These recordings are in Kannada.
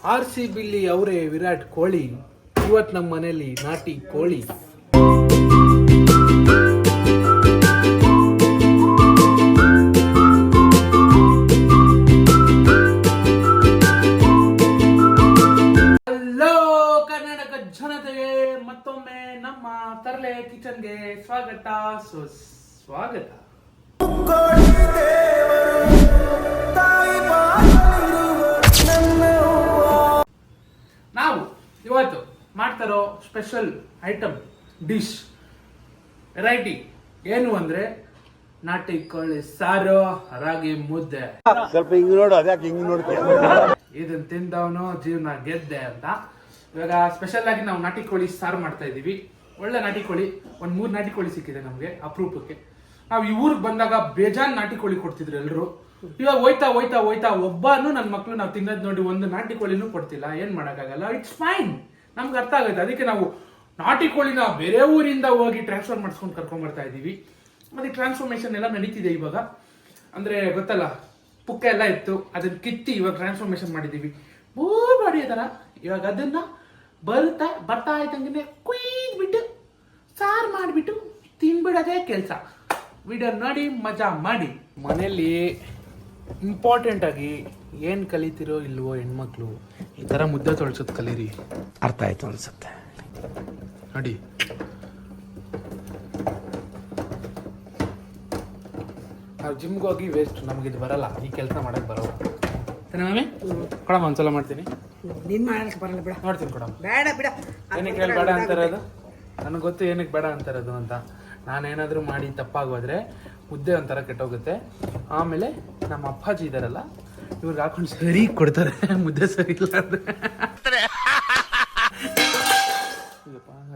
RCBಲಿ ಅವರೇ ವಿರಾಟ್ ಕೊಹ್ಲಿ. ಇವತ್ತು ನಮ್ಮ ಮನೇಲಿ ನಾಟಿ ಕೋಳಿ. ಹಲೋ ಕರ್ನಾಟಕ ಜನತೆಗೆ ಮತ್ತೊಮ್ಮೆ ನಮ್ಮ ತರಲೆ ಕಿಚನ್ಗೆ ಸ್ವಾಗತ ಸುಸ್ವಾಗತ. ನಾವು ಇವತ್ತು ಮಾಡ್ತಾರೋ ಸ್ಪೆಷಲ್ ಐಟಮ್ ಡಿಶ್ ವೆರೈಟಿ ಏನು ಅಂದ್ರೆ ನಾಟಿ ಕೋಳಿ ಸಾರು, ರಾಗಿ ಮುದ್ದೆ. ಸ್ವಲ್ಪ ಹಿಂಗ್ ನೋಡು, ಅದ್ಯಾಕೆ ಹಿಂಗ್ ನೋಡ್ತೀಯ? ಇದನ್ನ ತಿಂದವನು ಜೀವನ ಗೆದ್ದೆ ಅಂತ. ಇವಾಗ ಸ್ಪೆಷಲ್ ಆಗಿ ನಾವು ನಾಟಿ ಕೋಳಿ ಸಾರು ಮಾಡ್ತಾ ಇದೀವಿ. ಒಳ್ಳೆ ನಾಟಿ ಕೋಳಿ, 3 ನಾಟಿ ಕೋಳಿ ಸಿಕ್ಕಿದೆ ನಮ್ಗೆ ಅಪರೂಪಕ್ಕೆ. ನಾವು ಈ ಊರಿಗೆ ಬಂದಾಗ ಬೇಜಾನ್ ನಾಟಿ ಕೋಳಿ ಕೊಡ್ತಿದ್ರು ಎಲ್ರು. ಇವಾಗ ಹೋಯ್ತಾ ಒಬ್ಬನು ನನ್ನ ಮಕ್ಳು ನಾವು ತಿನ್ನೋದ್ ನೋಡಿ ಒಂದು ನಾಟಿ ಕೋಳಿನೂ ಕೊಡ್ತಿಲ್ಲ. ಏನ್ ಮಾಡಕ್ಕಾಗಲ್ಲ, ಇಟ್ಸ್ ಫೈನ್, ನಮ್ಗೆ ಅರ್ಥ ಆಗುತ್ತೆ. ಅದಕ್ಕೆ ನಾವು ನಾಟಿ ಕೋಳಿನ ಬೇರೆ ಊರಿಂದ ಹೋಗಿ ಟ್ರಾನ್ಸ್ಫರ್ ಮಾಡಿಸ್ಕೊಂಡು ಕರ್ಕೊಂಡ್ ಬರ್ತಾ ಇದೀವಿ. ಮತ್ತೆ ಟ್ರಾನ್ಸ್ಫಾರ್ಮೇಶನ್ ಎಲ್ಲ ನಡೀತಿದೆ ಇವಾಗ. ಅಂದ್ರೆ ಗೊತ್ತಲ್ಲ, ಪುಕ್ಕ ಎಲ್ಲ ಇತ್ತು, ಅದನ್ನ ಕಿತ್ತಿ ಇವಾಗ ಟ್ರಾನ್ಸ್ಫಾರ್ಮೇಶನ್ ಮಾಡಿದೀವಿ ಬಾಡಿ ತರ. ಇವಾಗ ಅದನ್ನ ಬರ್ತಾ ಆಯ್ತಂಗೆ ಕುಯ್ದು ಬಿಟ್ಟು ಸಾರು ಮಾಡಿಬಿಟ್ಟು ತಿನ್ಬಿಡೋದೇ ಕೆಲಸ. ವಿಡಿಯೋ ನೋಡಿ ಮಜಾ ಮಾಡಿ. ಮನೇಲಿ ಇಂಪಾರ್ಟೆಂಟ್ ಆಗಿ ಏನ್ ಕಲಿತಿರೋ ಇಲ್ವೋ ಹೆಣ್ಮಕ್ಳು, ಈ ತರ ಮುದ್ದೆ ತೊಳ್ಸೋದು ಕಲೀರಿ. ಅರ್ಥ ಆಯ್ತು ಅನ್ಸುತ್ತೆ ನೋಡಿ. ನಾವು ಜಿಮ್ಗೆ ಹೋಗಿ ವೇಸ್ಟ್, ನಮಗಿದು ಬರಲ್ಲ, ಈ ಕೆಲಸ ಮಾಡಕ್ ಬರೋಲ್ಲ. ಮಮ್ಮಿ ಕೊಡಮ್ಮ, ಒಂದ್ಸಲ ಮಾಡ್ತೀನಿ. ನೀನ್ ಮಾಡಕ್ ಬರಲ್ಲ ಬಿಡ. ನೋಡ್ತೀನಿ ಕೊಡಮ್ಮ. ಬೇಡ ಬಿಡ. ಏನಕ್ಕೆ ಬೇಡ ಅಂತಾರದು? ನನಗೆ ಗೊತ್ತು ಏನಕ್ಕೆ ಬೇಡ ಅಂತಾರದು ಅಂತ. ನಾನೇನಾದ್ರೂ ಮಾಡಿ ತಪ್ಪಾಗೋದ್ರೆ ಮುದ್ದೆ ಒಂಥರ ಕೆಟ್ಟೋಗುತ್ತೆ. ಆಮೇಲೆ ನಮ್ಮ ಅಪ್ಪಾಜಿ ಇದಾರಲ್ಲ, ಇವ್ರಿಗೆ ಹಾಕೊಂಡು ಸರಿ ಕೊಡ್ತಾರೆ ಮುದ್ದೆ ಸರಿ ಇಲ್ಲ ಅಂದ್ರೆ.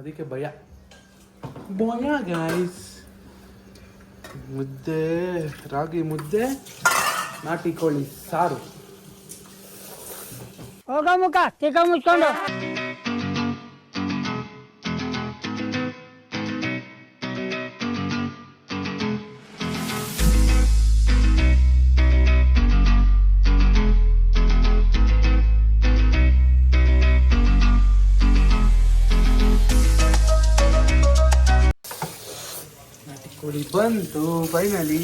ಅದಕ್ಕೆ ಭಯ ಗೈಸ್. ಮುದ್ದೆ, ರಾಗಿ ಮುದ್ದೆ, ನಾಟಿ ಕೋಳಿ ಸಾರು. ಹೋಗ ಮುಖ ಚಿಕ್ಕ ಮುಚ್ಕೊಂಡು. ಕೋಳಿ ಬಂತು ಫೈನಲಿ.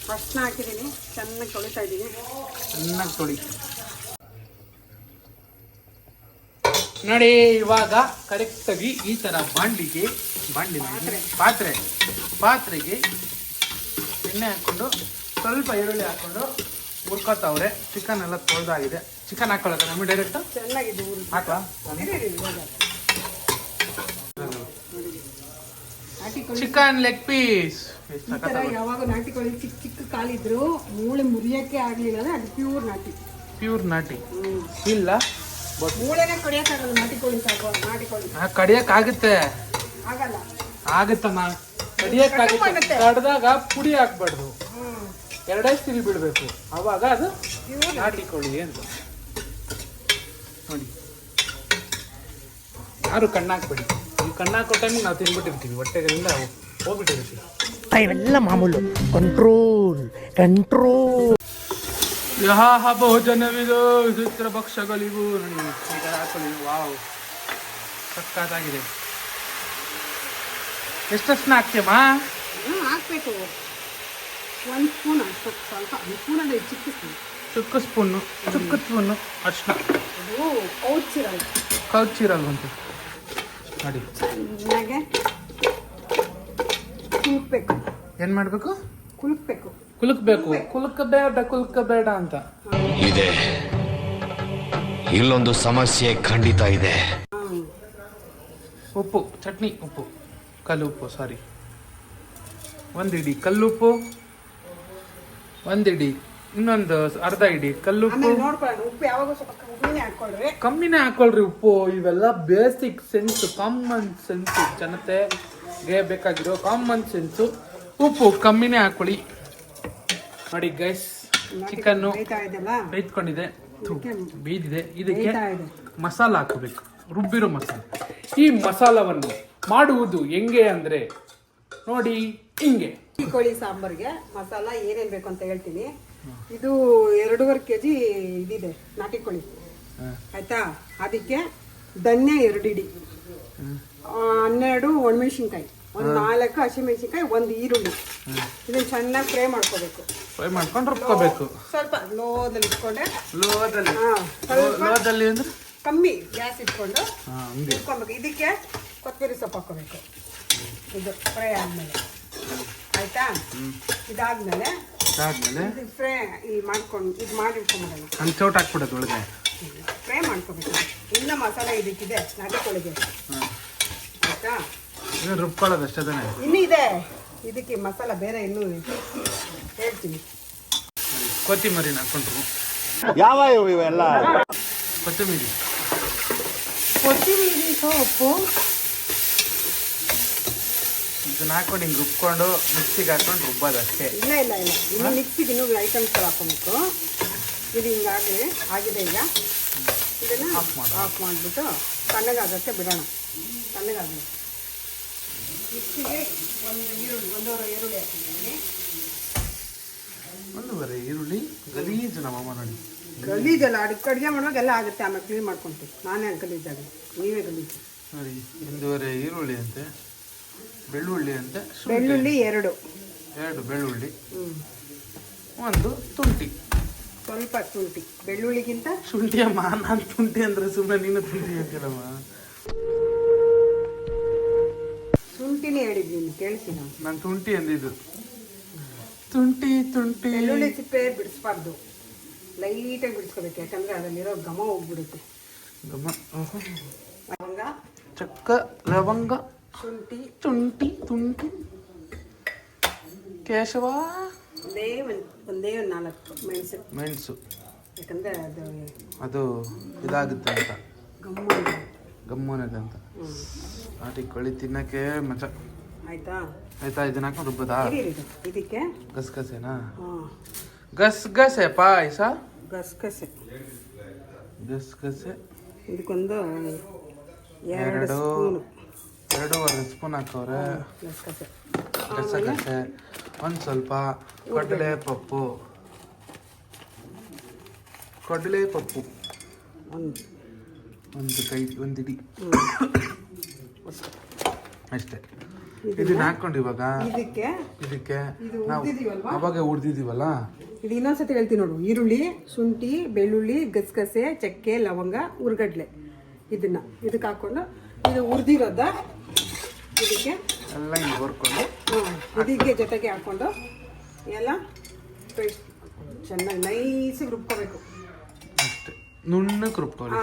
ಫಸ್ಟ್ ಹಾಕಿದ್ದೀನಿ, ಚೆನ್ನಾಗಿ ತೊಳಿತಾ ಇದ್ದೀನಿ. ಚೆನ್ನಾಗಿ ತೊಳಿ ನೋಡಿ. ಇವಾಗ ಕರೆಕ್ಟಾಗಿ ಈ ತರ ಪಾತ್ರೆಗೆ ಎಣ್ಣೆ ಹಾಕೊಂಡು ಸ್ವಲ್ಪ ಈರುಳ್ಳಿ ಹಾಕೊಂಡು ಹುರ್ಕೋತಾವ್ರೆ. ಚಿಕನ್ ಎಲ್ಲ ತೊಳೆದಾಗಿದೆ. ಚಿಕನ್ ಹಾಕೊಳ್ಳೋದ ನಮಗೆ ಡೈರೆಕ್ಟ್ ಚೆನ್ನಾಗಿದೆ ಹಾಕ. Chicken leg piece. ಯಾವಾಗ ನಾಟಿ ಕೋಳಿ ಚಿಕ್ಕ ಚಿಕ್ಕ ಕಾಲಿದ್ರು ಮೂಳೆ ಮುರಿಯಕ್ಕೆ ಆಗ್ಲಿಲ್ಲ ಅಂದ್ರೆ ಅದು ಪ್ಯೂರ್ ನಾಟಿ ಇಲ್ಲ. ಮೂಳೆನೆ ಕಡಿಯಕ್ಕಾಗಲ್ಲ ನಾಟಿ ಕೋಳಿ ಸಾಕು. ನಾಟಿ ಕೋಳಿ ಕಡಿಯಕ್ ಆಗುತ್ತೆ, ಆಗಲ್ಲ. ಆಗುತ್ತಮ್ಮ, ಕಡಿಯಕ್ಕಾಗುತ್ತೆ. ಕಡ್ದಾಗ ಪುಡಿ ಹಾಕ್ಬಾರ್ದು, ಎರಡೇ ಸ್ಟಿಲ್ ಬಿಡ್ಬೇಕು, ಅವಾಗ ಅದು ನಾಟಿ ಕೋಳಿ ಅಂತ. ನೋಡಿ, ಯಾರು ಕಣ್ಣಾಕ್ಬೇಡಿ. ಈ ಕಣ್ಣಾಕೋ ಟೈಮಿಗೆ ನಾವು ತಿನ್ಬಿಟ್ಟಿರ್ತೀವಿ, ಹೊಟ್ಟೆಗಳಿಂದ ಹೋಗ್ಬಿಟ್ಟಿರ್ತೀವಿ. ಇವೆಲ್ಲ ಮಾಮೂಲು. ಕಂಟ್ರೋಲ್. ಯಹ ಭೋಜನವಿದು, ಚಿತ್ರ ಭಕ್ಷಗಳಿವು. ನೋಡಿ ಈ ಥರ ಹಾಕೊಳ್ಳಿ. ವಾವ್, ಸಕ್ಕತ್ತಾಗಿದೆ. ಎಷ್ಟನ್ನ ಹಾಕ್ತೀಯಮ್ಮ? ಹಾಕ್ಬೇಕು 1 ಸ್ಪೂನ್. ಸ್ವಲ್ಪ ಸ್ಪೂನ್ ಅಂದ್ರೆ ಚಿಕ್ಕ ಸ್ಪೂನ್. ಚಿಕ್ಕ ಸ್ಪೂನು ಅರ್ಶಿನ. ಅದು ಕೌಚಿರಲ್ವಂತ ನೋಡಿ. ಚೆನ್ನಾಗೆ ಕುಲ್ಕ್ಬೇಕು. ಏನ್ ಮಾಡ್ಬೇಕು? ಕುಲ್ಕ್ಬೇಕು. ಕುಲ್ಕಬೇಡ ಅಂತ ಇದೆ. ಇಲ್ಲೊಂದು ಸಮಸ್ಯೆ ಖಂಡಿತ ಇದೆ. ಉಪ್ಪು, ಚಟ್ನಿ ಉಪ್ಪು, ಕಲ್ಲುಪ್ಪು, ಸಾರಿ, 1 ಇಡಿ ಕಲ್ಲುಪ್ಪು, 1 ಇಡಿ, ಇನ್ನೊಂದು ಅರ್ಧ ಇಡಿ ಕಲ್ಲುಪ್ಪು. ಉಪ್ಪು ಯಾವಾಗ ಸ್ವಲ್ಪ ಕಮ್ಮಿನೇ ಹಾಕೊಳ್ರಿ ಉಪ್ಪು. ಇವೆಲ್ಲ ಬೇಸಿಕ್ ಸೆನ್ಸ್, ಕಾಮನ್ ಸೆನ್ಸ್, ಜನತೆಗೆ ಬೇಕಾಗಿರೋ ಕಾಮನ್ ಸೆನ್ಸು. ಉಪ್ಪು ಕಮ್ಮಿನೇ ಹಾಕೊಳ್ಳಿ. ನೋಡಿ ಗೈಸ್, ಚಿಕನ್ನು ಬೇಯ್ಕೊಂಡಿದೆ, ಬೇಯ್ದಿದೆ. ಇದಕ್ಕೆ ಮಸಾಲ ಹಾಕಬೇಕು, ರುಬ್ಬಿರೋ ಮಸಾಲ. ಈ ಮಸಾಲವನ್ನು ಮಾಡುವುದು ಹೆಂಗೆ ಅಂದ್ರೆ ನೋಡಿ ಹಿಂಗೆ. ಕೋಳಿ ಸಾಂಬಾರ್ಗೆ ಮಸಾಲ ಏನೇನ್ ಬೇಕು ಅಂತ ಹೇಳ್ತೀನಿ. ಇದು 2.5 kg ಇದಿದೆ ನಾಟಿ ಕೋಳಿ. ಆಯ್ತಾ. ಅದಕ್ಕೆ ಧನ್ಯ 2 ಇಡಿ, 12 ಒಣಮೆಣಸಿನ್ಕಾಯಿ, ಒಂದು 4 ಹಸಿಮೆಣಸಿನ್ಕಾಯಿ, 1 ಈರುಳ್ಳಿ. ಇದನ್ನ ಚೆನ್ನಾಗಿ ಫ್ರೈ ಮಾಡ್ಕೋಬೇಕು. ಫ್ರೈ ಮಾಡ್ಕೊಂಡು ರುಬ್ಕೋಬೇಕು. ಸ್ವಲ್ಪ ಲೋದಲ್ಲಿ ಇಟ್ಕೊಂಡೆ, ಲೋದಲ್ಲಿ ಅಂದ್ರೆ ಕಮ್ಮಿ ಗ್ಯಾಸ್ ಇಟ್ಕೊಂಡು ಇಟ್ಕೊಬೇಕು. ಇದಕ್ಕೆ ಕೊತ್ತಂಬರಿ ಸೊಪ್ಪು ಹಾಕೋಬೇಕು. ಇದು ಫ್ರೈ ಆದ್ಮೇಲೆ ಆಯ್ತಾ. ಇದಾದ್ಮೇಲೆ ಇದು ಫ್ರೈ ಮಾಡ್ಕೊಂಡು ಇದು ಮಾಡಿ ಇಟ್ಕೊಂಡ್ಬಿಡೋಣ. ಒಂದು ಚೌಟ್ ಹಾಕ್ಬಿಡೋದು ಒಳಗೆ ಫ್ರೈ ಮಾಡ್ಕೋಬೇಕು. ಇನ್ನ ಮಸಾಲೆ ಇದಕ್ಕಿದೆ ನಾಟಿ ಕೋಳಿಗೆ ಆಯ್ತಾ. ರುಬ್ಕೊಳ್ಳೋದು ಅಷ್ಟೇ ತಾನೆ. ಇನ್ನೂ ಇದೆ ಇದಕ್ಕೆ ಮಸಾಲ ಬೇರೆ, ಇನ್ನೂ ಹೇಳ್ತೀನಿ. ಕೊತ್ತಿಮರಿನ ಹಾಕೊಂಡ್ರು. ಯಾವ ಇವೆಲ್ಲ ಕೊತ್ತಂಬರಿ ಸೊಪ್ಪು ಇದನ್ನ ಹಾಕೊಂಡು ಹಿಂಗೆ ರುಬ್ಕೊಂಡು ಮಿಕ್ಸಿಗೆ ಹಾಕೊಂಡು ರುಬ್ಬೋದು ಅಷ್ಟೇ. ಇಲ್ಲ ಇನ್ನು ಮಿಕ್ಸಿಗೆ ಇನ್ನೂ ಐಟಮ್ಸ್ ಹಾಕೊಬೇಕು. ಇದು ಹಿಂಗಾಗಲಿ ಆಗಿದೆ. ಈಗ ಇದನ್ನು ಆಫ್ ಮಾಡಿಬಿಟ್ಟು ತಣ್ಣಗಾಗಕ್ಕೆ ಬಿಡೋಣ. ತಣ್ಣಗಾಗಲಿ. ಮಿಕ್ಸಿಗೆ ಒಂದೂವರೆ ಈರುಳ್ಳಿ ಹಾಕಿದ್ದೀನಿ. 1 ಈರುಳ್ಳಿ ಗಲೀಜು ನಮ್ಮಮ್ಮ ನೋಡಿ. ಗಲೀಜಲ್ಲ, ಅಡುಗೆ ಮಾಡುವಾಗ ಎಲ್ಲ ಆಗುತ್ತೆ. ಆಮೇಲೆ ಕ್ಲೀನ್ ಮಾಡ್ಕೊತೀವಿ. ನಾನೇ ಗಲೀಜಾಗ, ನೀವೇ ಗಲೀಜು. ನೋಡಿ 1 ಈರುಳ್ಳಿ ಅಂತೆ, ಬೆಳ್ಳುಳ್ಳಿ ಅಂತೆ, ಬೆಳ್ಳುಳ್ಳಿ 2 ಬೆಳ್ಳುಳ್ಳಿ, 1 ಶುಂಠಿ, ಸ್ವಲ್ಪ ಶುಂಠಿ. ಬೆಳ್ಳುಳ್ಳಿಗಿಂತ ಶುಂಠಿ ಅಮ್ಮ, ನಾನು ಶುಂಠಿ ಅಂದ್ರೆ ಸುಮ್ಮನೆ ನೀನು ಶುಂಠಿ ಅಂತೀರಮ್ಮ. ಶುಂಠಿನೇ ಹೇಳಿದ್ದೀನಿ, ಕೇಳಿಸಿನ. ನಾನು ಶುಂಠಿ ಅಂದಿದ್ದು. ಶುಂಠಿ ಬೆಳ್ಳುಳ್ಳಿ ಸಿಪ್ಪೆ ಬಿಡಿಸ್ಬಾರ್ದು, ಲೈಟಾಗಿ ಬಿಡಿಸ್ಕೋಬೇಕು. ಯಾಕಂದ್ರೆ ಅದರಲ್ಲಿರೋ ಘಮ ಹೋಗ್ಬಿಡುತ್ತೆ. ಲವಂಗ, ಚಕ್ಕ, ಲವಂಗ, ಶುಂಠಿ, ಕೇಶವ, ಒಂದೇ 4 ಮೆಣಸು. ಯಾಕಂದ್ರೆ ಅದು ಇದಾಗುತ್ತೆ ಅಂತ, ಗಮ್ಮುಂಟು ಅಂತ. ನಾಟಿ ಕೋಳಿ ತಿನ್ನಕ್ಕೆ ಮಜಾ. ಆಯ್ತಾ. ಇದನ್ನ ಹಾಕೊಂಡು ರುಬ್ಬದಾ? ಇದಕ್ಕೆ ಗಸಗಸೆನಾ? ಗಸಗಸೆ ಪಾಯಸ. ಗಸಗಸೆ ಇದಕ್ಕೊಂದು 2.5 ಸ್ಪೂನ್ ಹಾಕವ್ರೆ. ಗಸಗಸೆ, ಒಂದು ಸ್ವಲ್ಪ ಕಡಲೆಪಪ್ಪು, ಒಂದು ಇಡಿ ಅಷ್ಟೇ. ಇದನ್ನ ಹಾಕೊಂಡು ಇವಾಗ ಇದಕ್ಕೆ ನಾವು ಅವಾಗ ಹುರಿದಿದ್ದೀವಲ್ಲ, ಇದು ಇನ್ನೊಂದ್ಸತಿ ಹೇಳ್ತೀನಿ ನೋಡು. ಈರುಳ್ಳಿ, ಶುಂಠಿ, ಬೆಳ್ಳುಳ್ಳಿ, ಗಸಗಸೆ, ಚಕ್ಕೆ, ಲವಂಗ, ಉರ್ಗಡ್ಲೆ, ಇದಕ್ಕೆ ಹಾಕೊಂಡು ಇದು ಹುರಿದಿರೋದ ಇದಕ್ಕೆ ಎಲ್ಲ ಹಿಂಗೆ ಹೊರ್ಕೊಂಡು ಇದಕ್ಕೆ ಜೊತೆಗೆ ಹಾಕೊಂಡು ಎಲ್ಲ ಪೇಸ್ಟ್ ಚೆನ್ನಾಗಿ ನೈಸಿಗೆ ರುಬ್ಕೋಬೇಕು. ಅಷ್ಟೇ, ನುಣ್ಣಗೆ ರುಬ್ಕೊಳ್ಳಿ.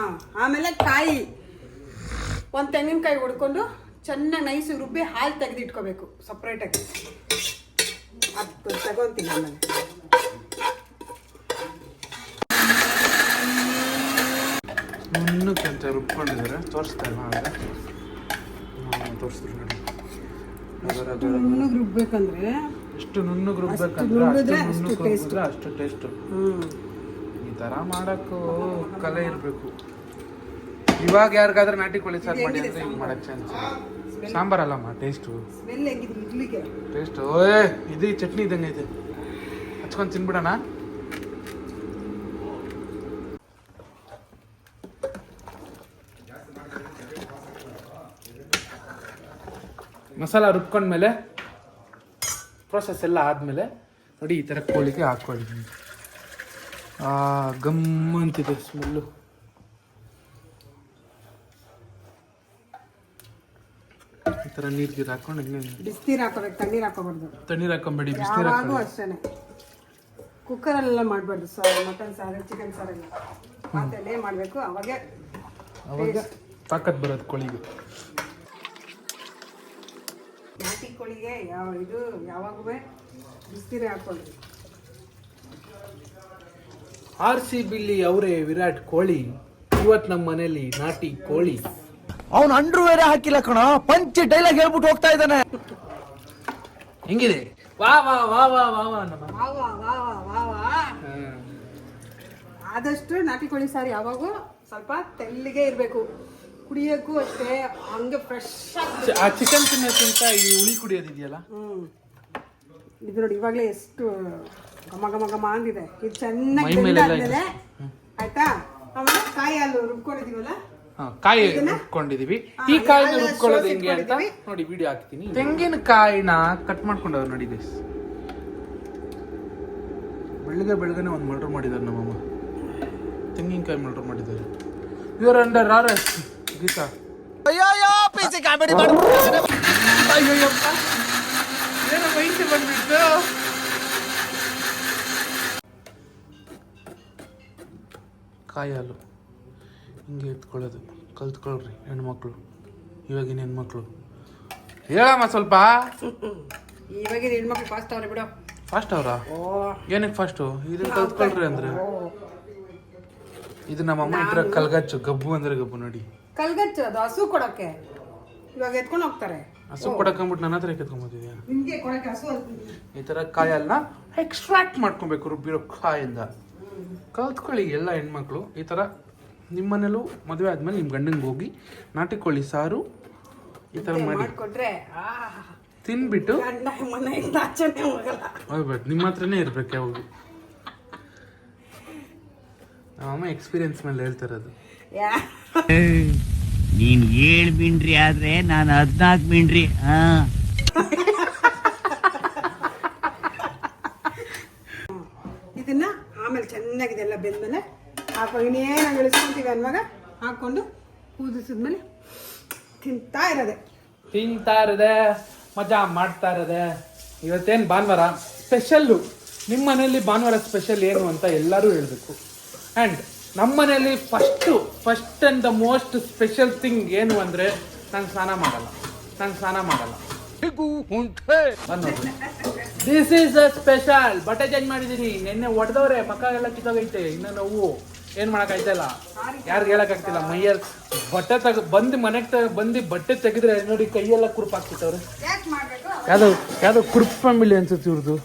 ಆಮೇಲೆ ಕಾಯಿ, ಒಂದು ತೆಂಗಿನಕಾಯಿ ಹೊಡ್ಕೊಂಡು ಚೆನ್ನಾಗಿ ನೈಸಿಗೆ ರುಬ್ಬಿ ಹಾಲು ತೆಗೆದು ಇಟ್ಕೋಬೇಕು ಸಪ್ರೇಟಾಗಿ. ಅದು ತಗೊತೀನಿ ಆಮೇಲೆ. ನುಣ್ಣಕ್ಕೆ ಅಂತ ರುಬ್ಕೊಂಡಿದ್ದಾರೆ. ತೋರಿಸ್ತಾ ತೋರಿಸ್ತೀವಿ ನೋಡಿ. ನುಣ್ಣಗೆ ರುಬ್ಬೇಕಂದ್ರೆ ಎಷ್ಟು ನುಣ್ಣಗೆ ರುಬ್ಬೇಕಂದ್ರೆ ಅಷ್ಟು ಟೇಸ್ಟ್. ಈ ಥರ ಮಾಡೋಕ್ಕೂ ಕಲೆ ಇರಬೇಕು. ಇವಾಗ ಯಾರಿಗಾದ್ರೆ ನಾಟಿ ಕೋಳಿ ಸಾರು ಮಾಡಿ ಅಂದರೆ ಹಿಂಗೆ ಮಾಡೋಕ್ಕೆ ಚಾನ್ಸ್. ಸಾಂಬಾರಲ್ಲಮ್ಮ ಟೇಸ್ಟು. ಟೇಸ್ಟು ಇದು ಚಟ್ನಿ ಇದ್ದಂಗೆ ಐತೆ. ಹಚ್ಕೊಂಡು ತಿನ್ಬಿಡೋಣ. ಮಸಾಲ ರುಬ್ಕೊಂಡ್ಮೇಲೆ ಪ್ರೋಸೆಸ್ ಎಲ್ಲ ಆದಮೇಲೆ ನೋಡಿ ಈ ಥರ ಕೋಳಿಗೆ ಹಾಕ್ಕೊಂಡಿದ್ದೀನಿ. ಗಮ್ ಅಂತಿದೆ ಸ್ಮೆಲ್ಲು. ಈ ಥರ ನೀರು ಹಾಕೊಂಡು ಬಿಸಿನೀರು ಹಾಕೋಬೇಕು, ತಣ್ಣೀರು ಹಾಕೋಬಾರ್ದು. ತಣ್ಣೀರು ಹಾಕೊಂಬೇಡಿ, ಬಿಸಿನೀರು ಯಾವಾಗೂ ಅಷ್ಟೇ. ಕುಕ್ಕರಲ್ಲೆಲ್ಲ ಮಾಡಬಾರ್ದು. ಮಟನ್ ಸಾರು, ಚಿಕನ್ ಸಾರೆಲ್ಲ ಪಾತ್ರೆಲ್ಲೇ ಮಾಡಬೇಕು. ಅವಾಗ ತಾಕತ್ ಬರೋದು ಕೋಳಿಗೆ. ನಾಟಿ ಕೋಳಿಗೆ ಯಾವಾಗೂ ಬಿಸಿನೀರು ಹಾಕೊಳ್ಳಿ. RCBಲಿ ಅವರೇ ವಿರಾಟ್ ಕೊಹ್ಲಿ. ಇವತ್ತು ನಮ್ಮ ಮನೇಲಿ ನಾಟಿ ಕೋಳಿ. ಅವನು ಅಂಡ್ರು ಬೇರೆ ಹಾಕಿಲ್ಲ ಕಣ, ಪಂಚ್ ಡೈಲಾಗ್ ಹೇಳ್ಬಿಟ್ಟು ಹೋಗ್ತಾ ಇದ್ದಾನೆ. ಹೆಂಗಿದೆ? ವಾ ವಾ ವಾ ವಾ ವಾ ವಾ ನಮ್ಮ. ಆದಷ್ಟು ನಾಟಿ ಕೋಳಿ ಸಾರು ಯಾವಾಗೂ ಸ್ವಲ್ಪ ತೆಲ್ಲಿಗೆ ಇರಬೇಕು. ಕುಡಿಯೋಕ್ಕೂ ಅಷ್ಟೇ ಹಂಗೆ ಫ್ರೆಶ್ ಆಗಿ. ಆ ಚಿಕನ್ ತಿನ್ನೋಕ್ಕಿಂತ ಈ ಹುಳಿ ಕುಡಿಯೋದಿದೆಯಲ್ಲ. ಇದು ನೋಡಿ ಇವಾಗಲೇ ಎಷ್ಟು ಘಮ ಘಮ ಘಮ ಅಂದಿದೆ. ಇದು ಚೆನ್ನಾಗಿ ಆಯ್ತಾ. ಆಮೇಲೆ ಕಾಯಿ ಹಾಲು ರುಬ್ಕೊಂಡಿದೀವಲ್ಲ ಕಾಯಿ ರುಬ್ಕೊಂಡಿದೀವಿ. ಈ ಕಾಯಿನ ರುಬ್ಕೊಳ್ಳೋದು ಹೆಂಗೆ ಅಂತ ನೋಡಿ ವಿಡಿಯೋ ಹಾಕ್ತೀನಿ. ತೆಂಗಿನಕಾಯಿನ ಕಟ್ ಮಾಡ್ಕೊಂಡವ್ರು ನೋಡಿ ಗೈಸ್. ಬೆಳಗ್ಗೆನೆ ಒಂದು ಮರ್ಡರ್ ಮಾಡಿದ್ದಾರೆ ನಮ್ಮಮ್ಮ. ತೆಂಗಿನಕಾಯಿ ಮರ್ಡರ್ ಮಾಡಿದ್ದಾರೆ. ಇವರು ಅಂಡರ್ ಅರೆಸ್ಟ್ ಗೀತಾ. ಅಯ್ಯೋಯ್ಯಪ್ಪ ಏನೋ ವಯಸ್ಸು ಬಂದ್ಬಿಟ್ಟು. ಕಾಯಿ ಹಾಲು ಹಿಂಗೆ ಎತ್ಕೊಳ್ಳೋದು ಕಲ್ತ್ಕೊಳ್ರಿ ಹೆಣ್ಮಕ್ಳು, ಇವಾಗಿನ ಹೆಣ್ಮಕ್ಳು. ಹೇಳಮ್ಮ ಸ್ವಲ್ಪ. ಇವಾಗಿನ ಹೆಣ್ಮಕ್ಳು ಫಾಸ್ಟ್ ಅವ್ರೆ ಬಿಡು. ಫಾಸ್ಟ್ ಅವ್ರಾ? ಏನಕ್ಕೆ ಫಾಸ್ಟು? ಇದನ್ನ ಕಲ್ತ್ಕೊಳ್ರಿ ಅಂದ್ರೆ. ಇದು ನಮ್ಮ ಅಮ್ಮ ಇಟ್ರ ಕಲ್ಗಚ್ಚು. ಗಬ್ಬು ಅಂದ್ರೆ ಗಬ್ಬು ನೋಡಿ. ಕಲ್ಗಚ್ಚು ಅದು ಹಸು ಕೊಡಕ್ಕೆ. ಇವಾಗ ಎತ್ಕೊಂಡು ಹೋಗ್ತಾರೆ. ಹಸು ಕೊಡಕೊಂಬಿಟ್ಟು ನನ್ನ ಹತ್ರ ಎತ್ಕೊಂಬೋದಿದ್ಯಾ? ನಿಮ್ಗೆ ಕೊಡಕ್ಕೆ ಹಸು ಈ ಥರ ಕಾಯನ್ನ ಎಕ್ಸ್ಟ್ರಾಕ್ಟ್ ಮಾಡ್ಕೊಬೇಕು ರುಬ್ಬಿರೋ ಕಾಯಿಂದ. ಕಲ್ತ್ಕೊಳ್ಳಿ ಎಲ್ಲ ಹೆಣ್ಮಕ್ಳು ಈ ಥರ. ನಿಮ್ಮನೇಲೂ ಮದುವೆ ಆದ್ಮೇಲೆ ನಿಮ್ಮ ಗಂಡಂಗೆ ಹೋಗಿ ನಾಟಿ ಕೋಳಿ ಸಾರು ಈ ಥರ ಮಾಡಿಕೊಟ್ರೆ ತಿನ್ಬಿಟ್ಟು ಮನೆಯಿಂದ ಆಚೆನೇ ಹೋಗಲ್ಲ. ಹೋಗ್ಬೇಕು. ನಿಮ್ಮ ಹತ್ರನೇ ಇರ್ಬೇಕು ಯಾವಾಗ. ನಮ್ಮಮ್ಮ ಎಕ್ಸ್ಪೀರಿಯನ್ಸ್ ಮೇಲೆ ಹೇಳ್ತಿರೋದು. ನೀನ್ 7 ಮಿಂಡ್ರಿ ಆದ್ರೆ ನಾನು 14 ಮಿಂಡ್ರಿ. ಇದನ್ನ ಆಮೇಲೆ ಚೆನ್ನಾಗಿ ಇದೆಲ್ಲ ಬೆಂದ್ಮೇಲೆ ಹಾಕೊಂಡು ಇನ್ನೇನು ಇಳಿಸ್ಕೊಂತೀವಿ ಅನ್ನುವಾಗ ಹಾಕೊಂಡು ಕುದಿಸಿದ್ಮೇಲೆ ತಿಂತಾ ಇರೋದೆ ಮಜಾ ಮಾಡ್ತಾ ಇರೋದೆ. ಇವತ್ತೇನು ಭಾನುವಾರ ಸ್ಪೆಷಲ್ಲು. ನಿಮ್ಮ ಮನೆಯಲ್ಲಿ ಭಾನುವಾರ ಸ್ಪೆಷಲ್ ಏನು ಅಂತ ಎಲ್ಲರೂ ಹೇಳಬೇಕು. ಆ್ಯಂಡ್ ನಮ್ಮ ಮನೆಯಲ್ಲಿ first and the most special thing ಏನು ಅಂದರೆ ನಾನು ಸ್ನಾನ ಮಾಡಲ್ಲ. This is a special. ಬಟ್ಟೆ ಚೇಂಜ್ ಮಾಡಿದ್ದೀನಿ. ನಿನ್ನೆ ಹೊಡೆದವ್ರೆ, ಮಕ್ಕ ಎಲ್ಲ ಕಿತ್ತೋಗೈತೆ. ಇನ್ನು ನೋವು ಏನು ಮಾಡೋಕ್ಕಾಯ್ತಲ್ಲ. ಯಾರಿಗೆ ಹೇಳೋಕ್ಕಾಗ್ತಿಲ್ಲ. ಮೈಯಲ್ಲಿ ಬಟ್ಟೆ ಬಂದು ಬಟ್ಟೆ ತೆಗೆದ್ರೆ ನೋಡಿ ಕೈಯೆಲ್ಲ ಕುರುಪಾಕ್ಬಿಟ್ಟವ್ರೆ. ಯಾವ್ದು ಕುರುಪ್ ಫ್ಯಾಮಿಲಿ ಅನ್ಸುತ್ತೆ ಇವ್ರದ್ದು.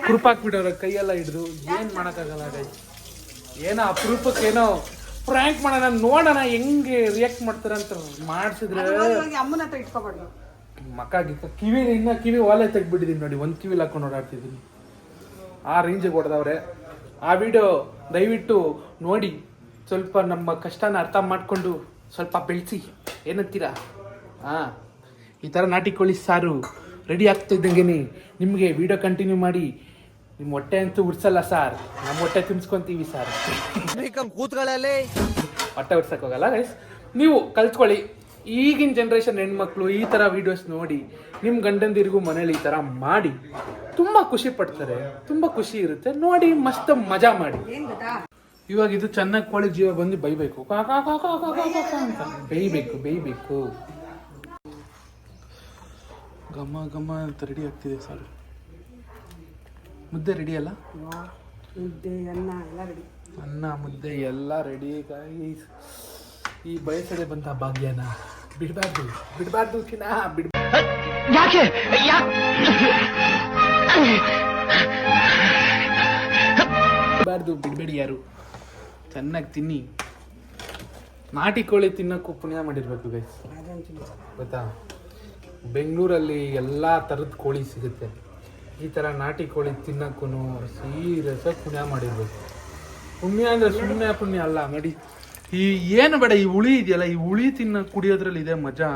ಕುರುಪಾಕ್ಬಿಟ್ಟವ್ರೆ ಕೈಯೆಲ್ಲ ಹಿಡಿದು. ಏನು ಮಾಡೋಕ್ಕಾಗಲ್ಲ ಗೈಸ್. ಏನೋ ಅಪರೂಪಕ್ಕೇನೋ ಫ್ರ್ಯಾಂಕ್ ಮಾಡೋಣ, ನೋಡೋಣ ಹೆಂಗೆ ರಿಯಾಕ್ಟ್ ಮಾಡ್ತಾರೆ ಅಂತ ಮಾಡಿಸಿದ್ರೆ ಅಮ್ಮನ ಹತ್ರ ಇಟ್ಕೊಬಾರ್ದು. ಮಕ್ಕಾಗಿತ್ತ ಕಿವಿ ಒಲೆ ತೆಗ್ಬಿಟ್ಟಿದ್ದೀನಿ ನೋಡಿ. ಒಂದು ಕಿವಿಲಿ ಹಾಕೊಂಡು ಓಡಾಡ್ತಿದ್ದೀನಿ. ಆ ರೇಂಜಿಗೆ ಹೊಡೆದವ್ರೆ. ಆ ವಿಡಿಯೋ ದಯವಿಟ್ಟು ನೋಡಿ. ಸ್ವಲ್ಪ ನಮ್ಮ ಕಷ್ಟನ ಅರ್ಥ ಮಾಡಿಕೊಂಡು ಸ್ವಲ್ಪ ಬೆಳೆಸಿ. ಏನಂತೀರಾ? ಈ ಥರ ನಾಟಿ ಕೋಳಿ ಸಾರು ರೆಡಿ ಆಗ್ತಾ ಇದ್ದಂಗೆ ನಿಮಗೆ ವಿಡಿಯೋ ಕಂಟಿನ್ಯೂ ಮಾಡಿ. ನಿಮ್ಮ ಹೊಟ್ಟೆ ಅಂತೂ ಉರ್ಸಲ್ಲ ಸಾರ್, ನಮ್ಮ ಹೊಟ್ಟೆ ತುಂಬಿಸ್ಕೊಂತೀವಿ ಸಾರ್. ಹೊಟ್ಟೆ ಉರ್ಸಕ್ಕೆ ಹೋಗಲ್ಲ ಗೈಸ್. ನೀವು ಕಲ್ತ್ಕೊಳ್ಳಿ. ಈಗಿನ ಜನ್ರೇಷನ್ ಹೆಣ್ಮಕ್ಳು ಈ ಥರ ವೀಡಿಯೋಸ್ ನೋಡಿ ನಿಮ್ಮ ಗಂಡಂದಿರಿಗೂ ಮನೇಲಿ ಈ ಥರ ಮಾಡಿ ತುಂಬ ಖುಷಿ ಪಡ್ತಾರೆ. ತುಂಬ ಖುಷಿ ಇರುತ್ತೆ ನೋಡಿ. ಮಸ್ತ್ ಮಜಾ ಮಾಡಿ. ಇವಾಗ ಇದು ಚೆನ್ನಾಗಿ ಕೋಳಿ ಜೀವ ಬಂದು ಬೈಬೇಕು ಅಂತ. ಬೇಯಬೇಕು. ಘಮ ಅಂತ ರೆಡಿ ಆಗ್ತಿದೆ ಸರ್. ಮುದ್ದೆ ರೆಡಿ ಅಲ್ಲ? ಮುದ್ದೆ ಅನ್ನ ಎಲ್ಲ ರೆಡಿ. ಅನ್ನ ಮುದ್ದೆ ಎಲ್ಲ ರೆಡಿ ಗೈಸ್. ಈ ಬಯಸದೆ ಬಂತ ಭಾಗ್ಯನ ಬಿಡಬಾರ್ದು ಚಿನ್ನ. ಬಿಡಬೇಡಿ ಯಾರು. ಚೆನ್ನಾಗಿ ತಿನ್ನಿ. ನಾಟಿ ಕೋಳಿ ತಿನ್ನೋಕ್ಕೂ ಪುಣ್ಯ ಮಾಡಿರ್ಬೇಕು ಗೈಸ್. ಗೊತ್ತಾ? ಬೆಂಗಳೂರಲ್ಲಿ ಎಲ್ಲ ಥರದ ಕೋಳಿ ಸಿಗುತ್ತೆ. ಈ ಥರ ನಾಟಿ ಕೋಳಿ ತಿನ್ನೋಕ್ಕೂ ಸೀರಿಯಸ್ ಆಗಿ ಪುಣ್ಯ ಮಾಡಿರ್ಬೇಕು. ಪುಣ್ಯ ಅಂದರೆ ಸುಮ್ಮನೆ ಪುಣ್ಯ ಅಲ್ಲ ನೋಡಿ. ಈ ಏನು ಬೇಡ, ಈ ಹುಳಿ ಇದೆಯಲ್ಲ, ಈ ಹುಳಿ ಕುಡಿಯೋದ್ರಲ್ಲಿ ಇದೆ ಮಜಾ.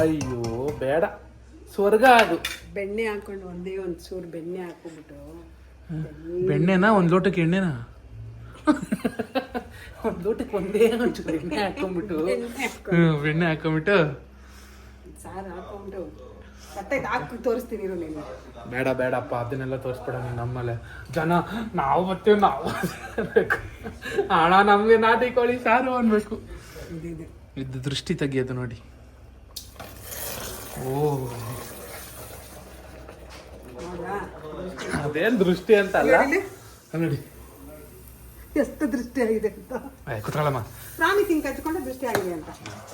ಅಯ್ಯೋ ಬೇಡ, ಸ್ವರ್ಗ ಅದು. ಬೆಣ್ಣೆ ಹಾಕೊಂಡು ಒಂದೇ ಒಂದು ಚೂರು ಬೆಣ್ಣೆ ಹಾಕೊಂಡ್ಬಿಟ್ಟು. ಬೆಣ್ಣೆನಾ? ಒಂದು ಲೋಟಕ್ಕೆ ಎಣ್ಣೆನಾ? ಒಂದು ಲೋಟಕ್ಕೆ ಒಂದೇ ಒಂಚೂರು ಎಣ್ಣೆ ಹಾಕೊಂಡ್ಬಿಟ್ಟು ಬೆಣ್ಣೆ ಹಾಕೊಂಡ್ಬಿಟ್ಟು ಸಾರು ಹಾಕೊಂಡ್ಬಿಟ್ಟು ಮತ್ತೆ ಹಾಕಿ ತೋರಿಸ್ತೀನಿ. ಬೇಡಪ್ಪ, ಅದನ್ನೆಲ್ಲ ತೋರಿಸ್ಬೇಡ ನೀನು. ನಮ್ಮಲ್ಲೇ ಜನ ನಾವು ಬರ್ತೇವೆ, ನಾವು ಹಣ ನಮಗೆ ನಾಟಿ ಕೋಳಿ ಸಾರು ಅನ್ಬೇಕು. ಇದು ದೃಷ್ಟಿ ತೆಗಿಯೋದು ನೋಡಿ. ಓ ಅದೇನು ದೃಷ್ಟಿ ಅಂತ ಅಲ್ಲ ನೋಡಿ. ಎಷ್ಟು ದೃಷ್ಟಿ ಆಗಿದೆ ಅಂತ ಕುತ್ಕೊಳ್ಳಮ್ಮ. ಪ್ರಾಣಿ ತಿಂಕ ಹಚ್ಕೊಂಡು ದೃಷ್ಟಿ ಆಗಿದೆ ಅಂತ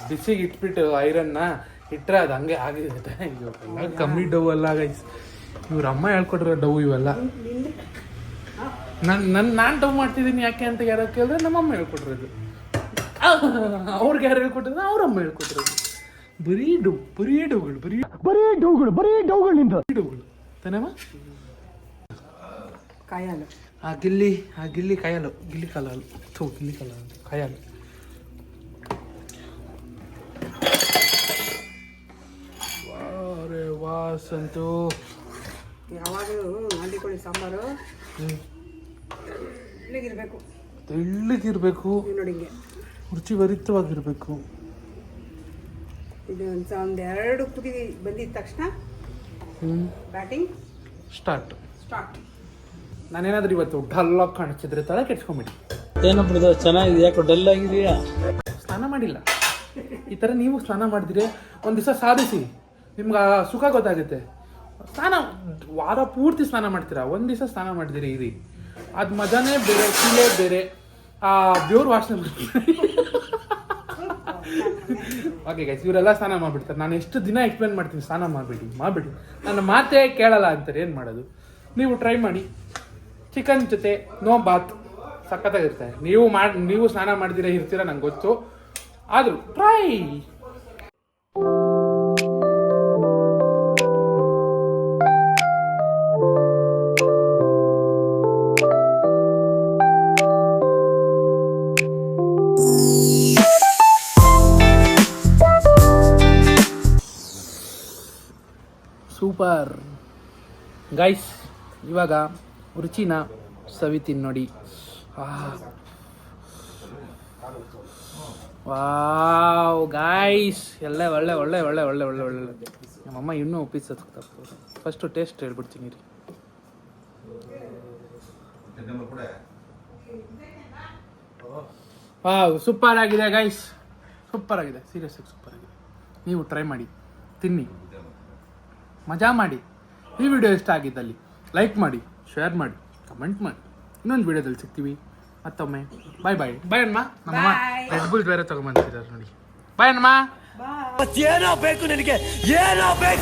ಬಿಸಿಗೆ ಇಟ್ಬಿಟ್ಟು ಐರನ್ನ ಇಟ್ರೆ ಅದು ಹಂಗೆ ಆಗಿದೆ. ಕಮ್ಮಿ ಡವ್ ಅಲ್ಲ ಗೈಸ್. ಇವ್ರ ಅಮ್ಮ ಹೇಳ್ಕೊಟ್ರ ಡವ್ ಇವೆಲ್ಲ. ನಾನು ಡವ್ ಮಾಡ್ತಿದ್ದೀನಿ ಯಾಕೆ ಅಂತ ಯಾರೋ ಕೇಳಿದ್ರೆ ನಮ್ಮಮ್ಮ ಹೇಳ್ಕೊಟ್ರದು. ಅವ್ರಿಗೆ ಯಾರು ಹೇಳ್ಕೊಟ್ಟಿದ್ರೆ ಅವ್ರಮ್ಮ ಹೇಳ್ಕೊಟ್ರದು. ಬರೀ ಡವ್ಗಳು ತಾನೇಮ್ಮ? ಆ ಗಿಲ್ಲಿ ಕಾಯಲು ಗಿಲ್ಲಿ ಕಾಲಲು ಗಿಲ್ಲಿ ಕಾಲಲು ಕಾಯಲು. ವಾರೆ ವಾಸಂತು. ಯಾವಾಗಲೂ ನಾಟಿ ಕೋಳಿ ಸಾಂಬಾರು ಇಲ್ಲಿಗಿರ್ಬೇಕು, ತೆಳ್ಳಗಿರ್ಬೇಕು, ನೋಡಿ ಹಿಂಗೆ ರುಚಿಭರಿತವಾಗಿರ್ಬೇಕು. ಇದು ಒಂದೆರಡು ಕುದಿ ಬಂದಿದ ತಕ್ಷಣ ಬ್ಯಾಟಿಂಗ್ ಸ್ಟಾರ್ಟ್. ಸ್ಟಾರ್ಟ್. ನಾನೇನಾದ್ರೂ ಇವತ್ತು ಡಲ್ ಕಾಣಿಸಿದ್ರೆ ತಲೆ ಕೆಡ್ಸ್ಕೊಂಬಿಡಿ. ಏನಪ್ಪ ಚೆನ್ನಾಗಿದೆ, ಯಾಕೋ ಡಲ್ ಆಗಿದೆಯಾ? ಸ್ನಾನ ಮಾಡಿಲ್ಲ. ಈ ಥರ ನೀವು ಸ್ನಾನ ಮಾಡಿದ್ರೆ ಒಂದು ದಿವಸ ಸಾಧಿಸಿ, ನಿಮ್ಗೆ ಸುಖ ಗೊತ್ತಾಗುತ್ತೆ. ಸ್ನಾನ ವಾರ ಪೂರ್ತಿ ಸ್ನಾನ ಮಾಡ್ತೀರಾ, ಒಂದು ದಿವಸ ಸ್ನಾನ ಮಾಡಿದಿರಿ ಇರಿ, ಅದು ಮಜಾನೇ ಬೇರೆ, ಫೀಲೇ ಬೇರೆ, ಆ ಬೆವ್ರು ವಾಸನೆ ಬರ್ತೀವಿ. ಓಕೆ ಗೈಸ್, ಇವರೆಲ್ಲ ಸ್ನಾನ ಮಾಡಿಬಿಡ್ತಾರೆ. ನಾನು ಎಷ್ಟು ದಿನ ಎಕ್ಸ್ಪ್ಲೇನ್ ಮಾಡ್ತೀನಿ, ಸ್ನಾನ ಮಾಡಿಬಿಡಿ ನನ್ನ ಮಾತೇ ಕೇಳಲ್ಲ ಅಂತಾರೆ. ಏನು ಮಾಡೋದು? ನೀವು ಟ್ರೈ ಮಾಡಿ. ಚಿಕನ್ ಜೊತೆ ನೋ ಬಾತ್ ಸಖತ್ತಾಗಿರ್ತಾರೆ. ನೀವು ಸ್ನಾನ ಮಾಡ್ದಿರ ಇರ್ತೀರ ನಂಗೆ ಗೊತ್ತು, ಆದರೂ ಟ್ರೈ. ಸೂಪರ್ ಗೈಸ್, ಇವಾಗ ರುಚಿನ ಸವಿತೀನಿ ನೋಡಿ. ವಾವ್ ಗೈಸ್, ಎಲ್ಲ ಒಳ್ಳೆ ಒಳ್ಳೆ ಒಳ್ಳೆ ಒಳ್ಳೆ ಒಳ್ಳೆ ಒಳ್ಳೆ. ನಮ್ಮಮ್ಮ ಇನ್ನೂ ಒಪ್ಪಿಸೋದು ಫಸ್ಟು ಟೇಸ್ಟ್ ಹೇಳ್ಬಿಡ್ತೀನಿ ರೀ. ವಾವ್, ಸೂಪರ್ ಆಗಿದೆ ಗೈಸ್, ಸೂಪರ್ ಆಗಿದೆ, ಸೀರಿಯಸ್ ಆಗಿ ಸೂಪರ್ ಆಗಿದೆ. ನೀವು ಟ್ರೈ ಮಾಡಿ, ತಿನ್ನಿ, ಮಜಾ ಮಾಡಿ. ಈ ವಿಡಿಯೋ ಇಷ್ಟ ಆಗಿದ್ದಲ್ಲಿ ಲೈಕ್ ಮಾಡಿ, ಶೇರ್ ಮಾಡಿ, ಕಮೆಂಟ್ ಮಾಡಿ. ಇನ್ನೊಂದು ವಿಡಿಯೋದಲ್ಲಿ ಸಿಗ್ತೀವಿ ಮತ್ತೊಮ್ಮೆ. ಬಾಯ್ ಬಾಯ್. ಬಾಯ್ ಅಮ್ಮ. ನಮ್ಮಮ್ಮ ರೆಡ್ ಬುಲ್ ಬೇರೆ ತಗೊಂಬಂತಿದ್ದಾರೆ ನೋಡಿ. ಬಾಯ್ ಅಮ್ಮ. ಏನೋ ಬೇಕು ನಿನಗೆ, ಏನೋ ಬೇಕು.